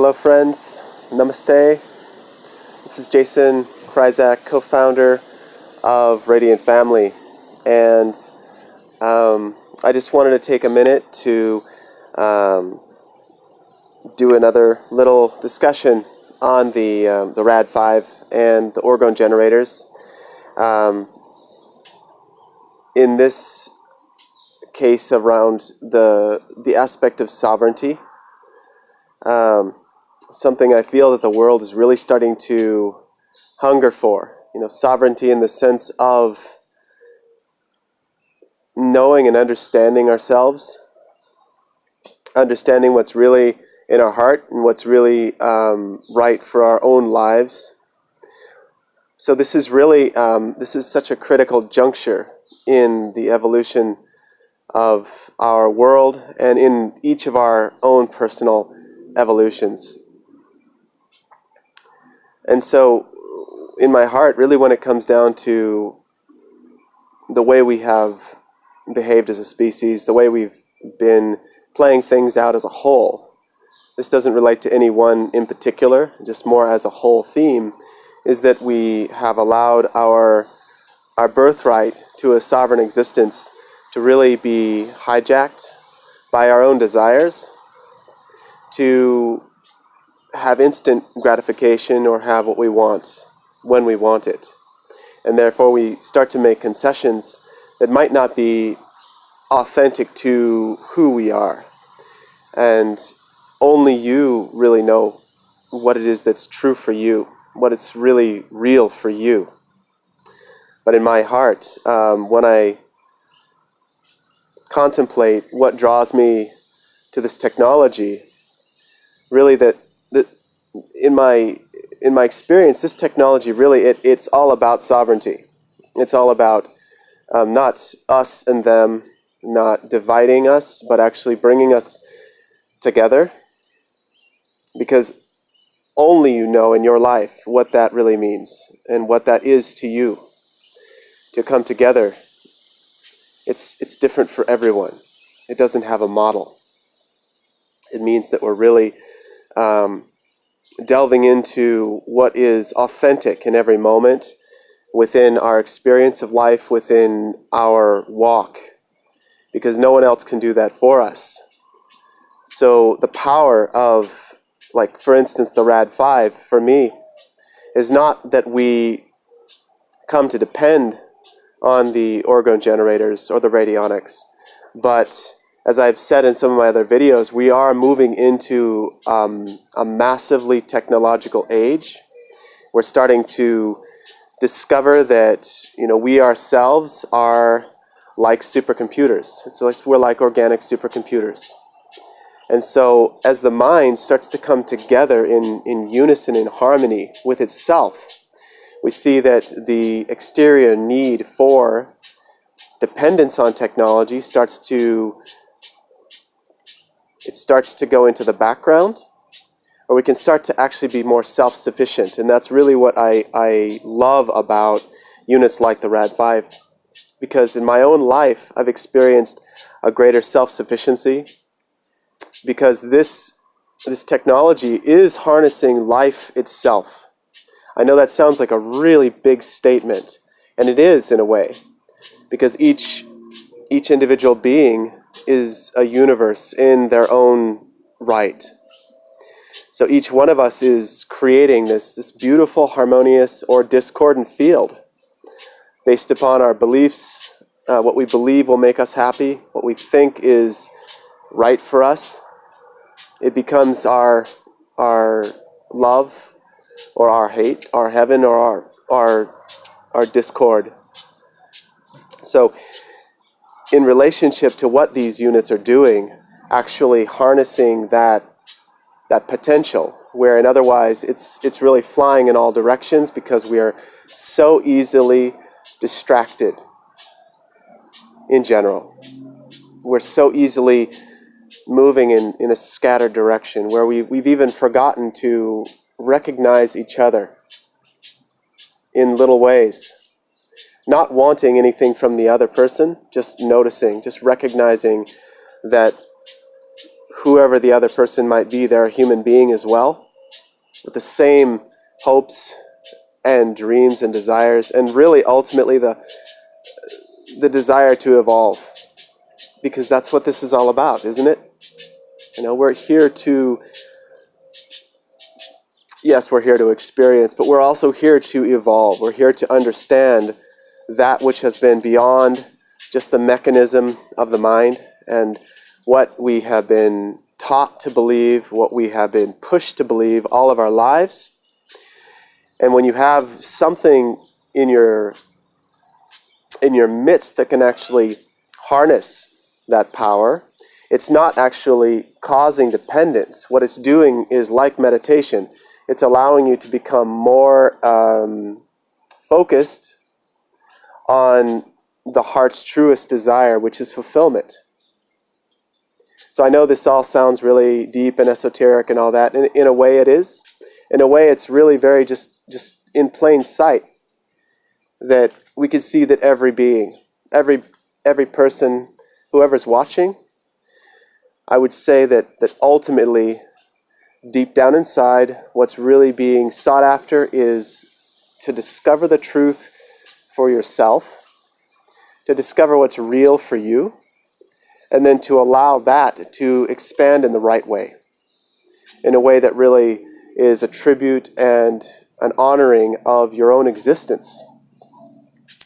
Hello friends, namaste. This is Jason Kryzak, co-founder of Radiant Family, and I just wanted to take a minute to do another little discussion on the Rad5 and the Orgone generators. In this case around the aspect of sovereignty, something I feel that the world is really starting to hunger for. Sovereignty in the sense of knowing and understanding ourselves, understanding what's really in our heart and what's really right for our own lives. So this is really, this is such a critical juncture in the evolution of our world and in each of our own personal evolutions. And so in my heart, really when it comes down to the way we have behaved as a species, the way we've been playing things out as a whole, this doesn't relate to any one in particular, just more as a whole theme, is that we have allowed our birthright to a sovereign existence to really be hijacked by our own desires, to have instant gratification or have what we want when we want it. And therefore we start to make concessions that might not be authentic to who we are. And only you really know what it is that's true for you, what it's really real for you. But in my heart, when I contemplate what draws me to this technology, really that in my experience, this technology really, it's all about sovereignty. It's all about not us and them, not dividing us, but actually bringing us together. Because only you know in your life what that really means and what that is to you. To come together, it's different for everyone. It doesn't have a model. It means that we're really delving into what is authentic in every moment within our experience of life, within our walk, because no one else can do that for us. So the power of, like for instance, the Rad5 for me is not that we come to depend on the Orgone generators or the radionics, but as I've said in some of my other videos, we are moving into a massively technological age. We're starting to discover that we ourselves are like supercomputers. It's like we're like organic supercomputers. And so as the mind starts to come together in unison, in harmony with itself, we see that the exterior need for dependence on technology starts to go into the background, or we can start to actually be more self-sufficient. And that's really what I love about units like the Rad5, because in my own life I've experienced a greater self-sufficiency, because this technology is harnessing life itself. I know that sounds like a really big statement, and it is in a way, because each individual being is a universe in their own right. So each one of us is creating this beautiful, harmonious, or discordant field based upon our beliefs, what we believe will make us happy, what we think is right for us. It becomes our love or our hate, our heaven or our discord. So in relationship to what these units are doing, actually harnessing that potential, where in otherwise it's really flying in all directions because we are so easily distracted in general. We're so easily moving in a scattered direction where we've even forgotten to recognize each other in little ways. Not wanting anything from the other person, just noticing, just recognizing that whoever the other person might be, they're a human being as well, with the same hopes and dreams and desires, and really ultimately the desire to evolve, because that's what this is all about, isn't it? We're here to, yes, we're here to experience, but we're also here to evolve. We're here to understand that which has been beyond just the mechanism of the mind and what we have been taught to believe, what we have been pushed to believe all of our lives. And when you have something in your midst that can actually harness that power, it's not actually causing dependence. What it's doing is like meditation. It's allowing you to become more focused on the heart's truest desire, which is fulfillment. So I know this all sounds really deep and esoteric and all that. In a way it is. In a way it's really very just in plain sight, that we can see that every being, every person, whoever's watching, I would say that ultimately, deep down inside, what's really being sought after is to discover the truth for yourself, to discover what's real for you, and then to allow that to expand in the right way, in a way that really is a tribute and an honoring of your own existence.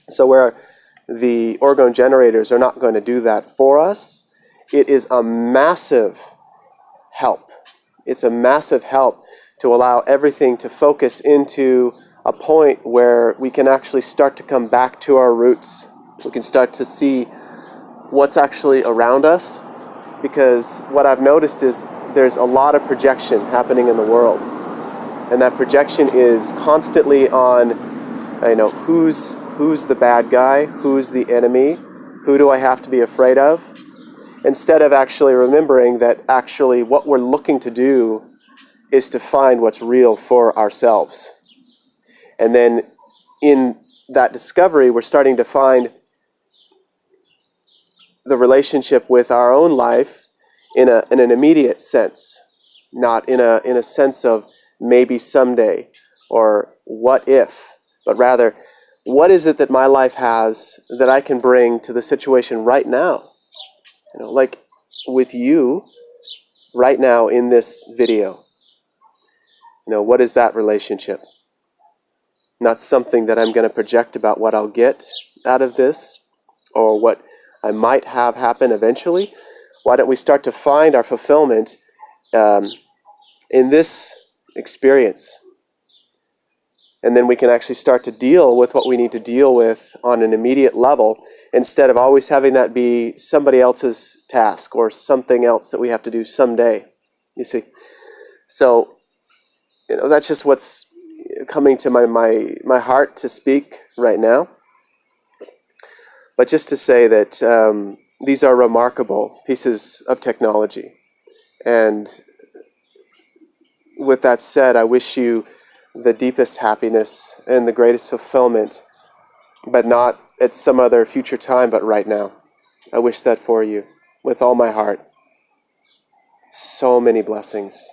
So where the Orgone generators are not going to do that for us, it is a massive help. It's a massive help to allow everything to focus into a point where we can actually start to come back to our roots. We can start to see what's actually around us, because what I've noticed is there's a lot of projection happening in the world. And that projection is constantly on, who's the bad guy, who's the enemy, who do I have to be afraid of? Instead of actually remembering that actually what we're looking to do is to find what's real for ourselves. And then in that discovery, we're starting to find the relationship with our own life in an immediate sense, not in a sense of maybe someday or what if, but rather, what is it that my life has that I can bring to the situation right now? Like with you right now in this video. What is that relationship? Not something that I'm going to project about what I'll get out of this or what I might have happen eventually. Why don't we start to find our fulfillment in this experience? And then we can actually start to deal with what we need to deal with on an immediate level, instead of always having that be somebody else's task or something else that we have to do someday. You see? So, that's just what's coming to my heart to speak right now. But just to say that these are remarkable pieces of technology. And with that said, I wish you the deepest happiness and the greatest fulfillment, but not at some other future time, but right now. I wish that for you with all my heart. So many blessings.